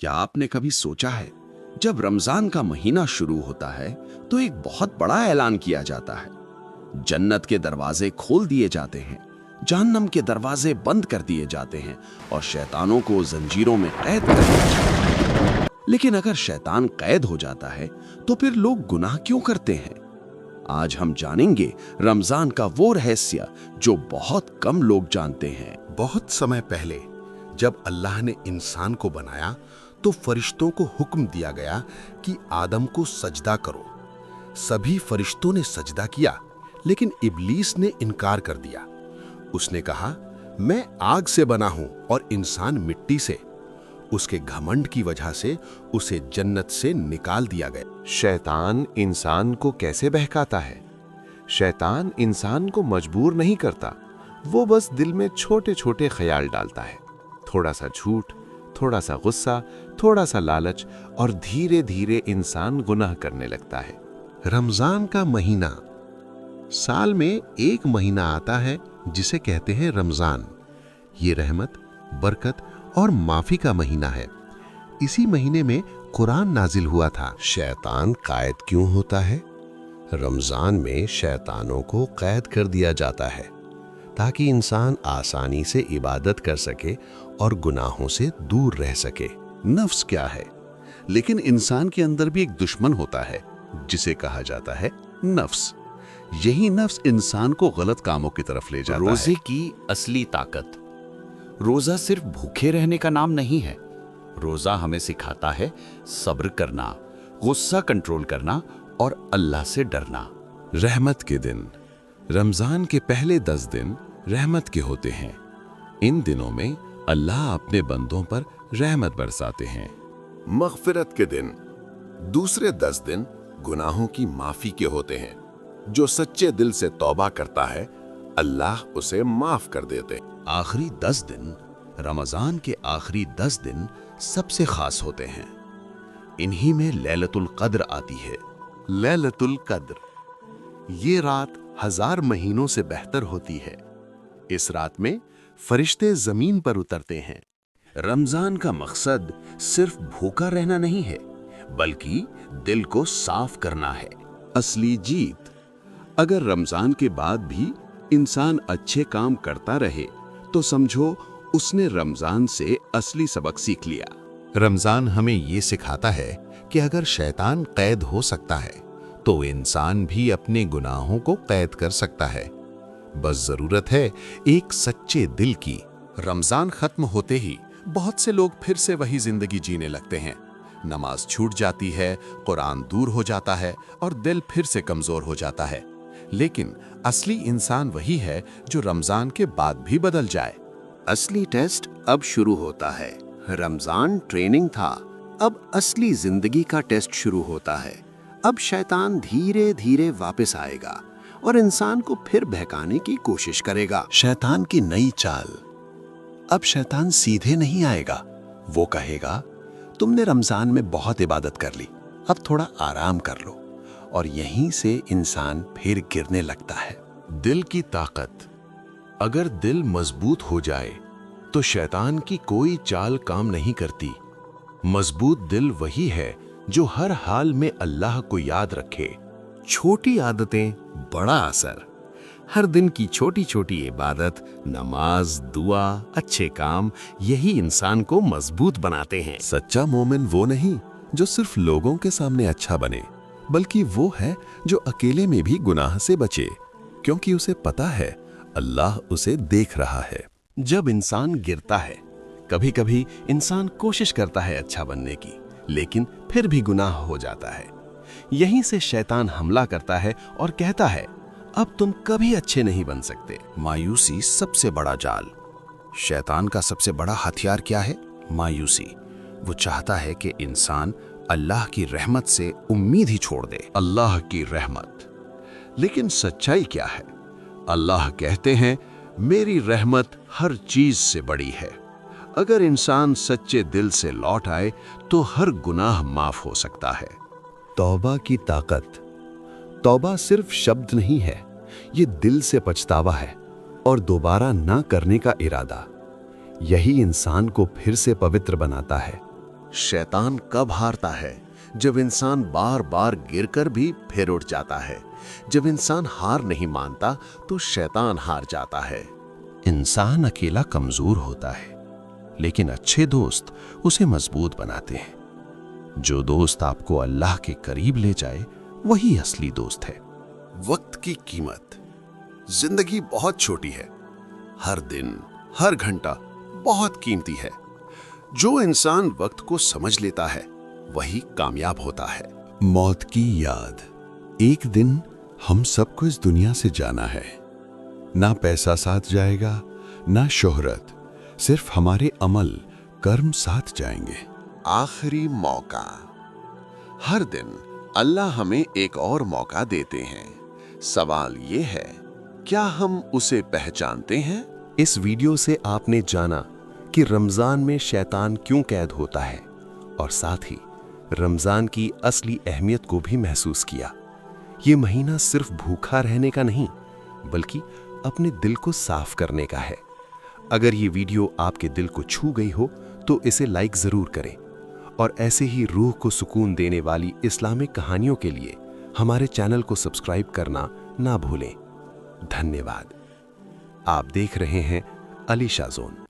क्या आपने कभी सोचा है, जब रमजान का महीना शुरू होता है तो एक बहुत बड़ा ऐलान किया जाता है। जन्नत के दरवाजे खोल दिए जाते हैं, जहन्नम के दरवाजे बंद कर दिए जाते हैं और शैतानों को जंजीरों में कैद कर दिया जाता है। लेकिन अगर शैतान कैद हो जाता है तो फिर लोग गुनाह क्यों करते हैं? आज हम जानेंगे रमजान का वो रहस्य जो बहुत कम लोग जानते हैं। बहुत समय पहले जब अल्लाह ने इंसान को बनाया तो फरिश्तों को हुक्म दिया गया कि आदम को सजदा करो। सभी फरिश्तों ने सजदा किया, लेकिन इब्लीस ने इनकार कर दिया। उसने कहा, मैं आग से बना हूं और इंसान मिट्टी से। उसके घमंड की वजह से उसे जन्नत से निकाल दिया गया। शैतान इंसान को कैसे बहकाता है? शैतान इंसान को मजबूर नहीं करता, वो बस दिल में छोटे छोटे ख्याल डालता है। थोड़ा सा झूठ, थोड़ा सा गुस्सा, थोड़ा सा लालच, और धीरे धीरे इंसान गुनाह करने लगता है। रमजान का महीना, साल में एक महीना आता है जिसे कहते हैं रमजान। ये रहमत, बरकत और माफी का महीना है। इसी महीने में कुरान नाजिल हुआ था। शैतान कैद क्यों होता है? रमजान में शैतानों को कैद कर दिया जाता है ताकि इंसान आसानी से इबादत कर सके और गुनाहों से दूर रह सके। नफ्स क्या है? लेकिन इंसान के अंदर भी एक दुश्मन होता है जिसे कहा जाता है नफ्स। यही नफ्स इंसान को गलत कामों की तरफ ले जाता है। रोजे की असली ताकत। रोजा सिर्फ भूखे रहने का नाम नहीं है। रोजा हमें सिखाता है सब्र करना, गुस्सा कंट्रोल करना और अल्लाह से डरना। रहमत के दिन, रमजान के पहले 10 दिन रहमत के होते हैं। इन दिनों में अल्लाह अपने बंदों पर रहमत बरसाते हैं। मग़फ़िरत के दिन, दूसरे 10 दिन गुनाहों की माफी के होते हैं। जो सच्चे दिल से तौबा करता है, अल्लाह उसे माफ कर देते। आखिरी 10 दिन, रमजान के आखिरी 10 दिन सबसे खास होते हैं। इन्हीं में लैलतुल कद्र आती है। लैलतुल कद्र, ये रात 1000 महीनों से बेहतर होती है। इस रात में फरिश्ते जमीन पर उतरते हैं। रमजान का मकसद सिर्फ भूखा रहना नहीं है, बल्कि दिल को साफ करना है। असली जीत। अगर रमजान के बाद भी इंसान अच्छे काम करता रहे तो समझो उसने रमजान से असली सबक सीख लिया। रमजान हमें ये सिखाता है कि अगर शैतान कैद हो सकता है तो इंसान भी अपने गुनाहों को कैद कर सकता है। बस जरूरत है एक सच्चे दिल की। रमजान खत्म होते ही बहुत से लोग फिर से वही जिंदगी जीने लगते हैं। नमाज छूट जाती है, कुरान दूर हो जाता है और दिल फिर से कमजोर हो जाता है। लेकिन असली इंसान वही है जो रमजान के बाद भी बदल जाए। असली टेस्ट अब शुरू होता है। रमजान ट्रेनिंग था, अब असली जिंदगी का टेस्ट शुरू होता है। अब शैतान धीरे धीरे वापस आएगा और इंसान को फिर बहकाने की कोशिश करेगा। शैतान की नई चाल। अब शैतान सीधे नहीं आएगा। वो कहेगा, तुमने रमजान में बहुत इबादत कर ली, अब थोड़ा आराम कर लो। और यहीं से इंसान फिर गिरने लगता है। दिल की ताकत। अगर दिल मजबूत हो जाए तो शैतान की कोई चाल काम नहीं करती। मजबूत दिल वही है जो हर हाल में अल्लाह को याद रखे। छोटी आदतें, बड़ा असर। हर दिन की छोटी छोटी इबादत, नमाज, दुआ, अच्छे काम, यही इंसान को मजबूत बनाते हैं। सच्चा मोमिन वो नहीं जो सिर्फ लोगों के सामने अच्छा बने, बल्कि वो है जो अकेले में भी गुनाह से बचे, क्योंकि उसे पता है अल्लाह उसे देख रहा है। जब इंसान गिरता है, कभी कभी इंसान कोशिश करता है अच्छा बनने की, लेकिन फिर भी गुनाह हो जाता है। यहीं से शैतान हमला करता है और कहता है, अब तुम कभी अच्छे नहीं बन सकते। मायूसी सबसे बड़ा जाल। शैतान का सबसे बड़ा हथियार क्या है? मायूसी। वो चाहता है कि इंसान अल्लाह की रहमत से उम्मीद ही छोड़ दे। अल्लाह की रहमत। लेकिन सच्चाई क्या है? अल्लाह कहते हैं, मेरी रहमत हर चीज से बड़ी है। अगर इंसान सच्चे दिल से लौट आए तो हर गुनाह माफ हो सकता है। तौबा की ताकत। तौबा सिर्फ शब्द नहीं है, ये दिल से पछतावा है और दोबारा ना करने का इरादा। यही इंसान को फिर से पवित्र बनाता है। शैतान कब हारता है? जब इंसान बार बार गिरकर भी फिर उठ जाता है। जब इंसान हार नहीं मानता तो शैतान हार जाता है। इंसान अकेला कमजोर होता है, लेकिन अच्छे दोस्त उसे मजबूत बनाते हैं। जो दोस्त आपको अल्लाह के करीब ले जाए वही असली दोस्त है। वक्त की कीमत। जिंदगी बहुत छोटी है। हर दिन, हर घंटा बहुत कीमती है। जो इंसान वक्त को समझ लेता है वही कामयाब होता है। मौत की याद। एक दिन हम सबको इस दुनिया से जाना है। ना पैसा साथ जाएगा, ना शोहरत, सिर्फ हमारे अमल, कर्म साथ जाएंगे। आखिरी मौका। हर दिन अल्लाह हमें एक और मौका देते हैं। सवाल ये है, क्या हम उसे पहचानते हैं? इस वीडियो से आपने जाना कि रमजान में शैतान क्यों कैद होता है, और साथ ही रमजान की असली अहमियत को भी महसूस किया। ये महीना सिर्फ भूखा रहने का नहीं, बल्कि अपने दिल को साफ करने का है। अगर ये वीडियो आपके दिल को छू गई हो तो इसे लाइक जरूर करें, और ऐसे ही रूह को सुकून देने वाली इस्लामिक कहानियों के लिए हमारे चैनल को सब्सक्राइब करना ना भूलें। धन्यवाद। आप देख रहे हैं अली शाह जोन।